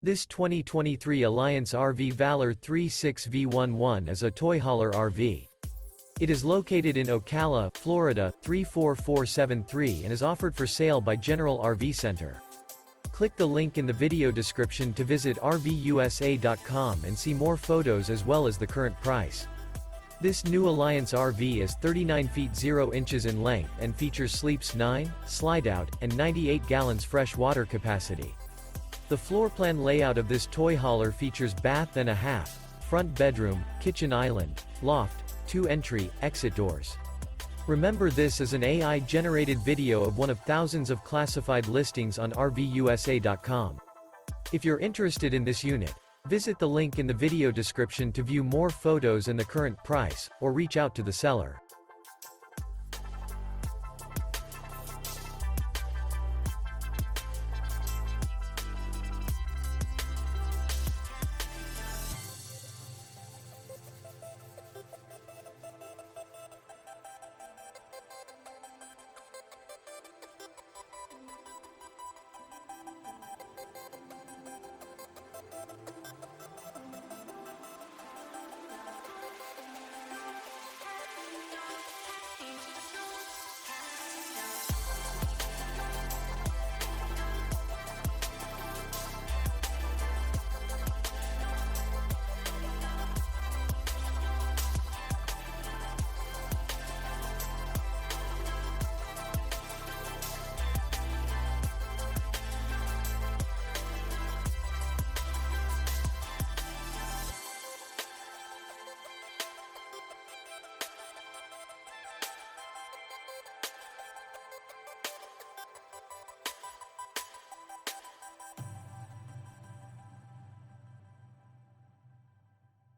This 2023 Alliance RV Valor 36V11 is a toy hauler RV. It is located in Ocala, Florida, 34473 and is offered for sale by General RV Center. Click the link in the video description to visit RVUSA.com and see more photos as well as the current price. This new Alliance RV is 39 feet 0 inches in length and features sleeps 9, slide-out, and 98 gallons fresh water capacity. The floor plan layout of this toy hauler features bath and a half, front bedroom, kitchen island, loft, 2 entry, exit doors. Remember, this is an AI-generated video of one of thousands of classified listings on RVUSA.com. If you're interested in this unit, visit the link in the video description to view more photos and the current price, or reach out to the seller.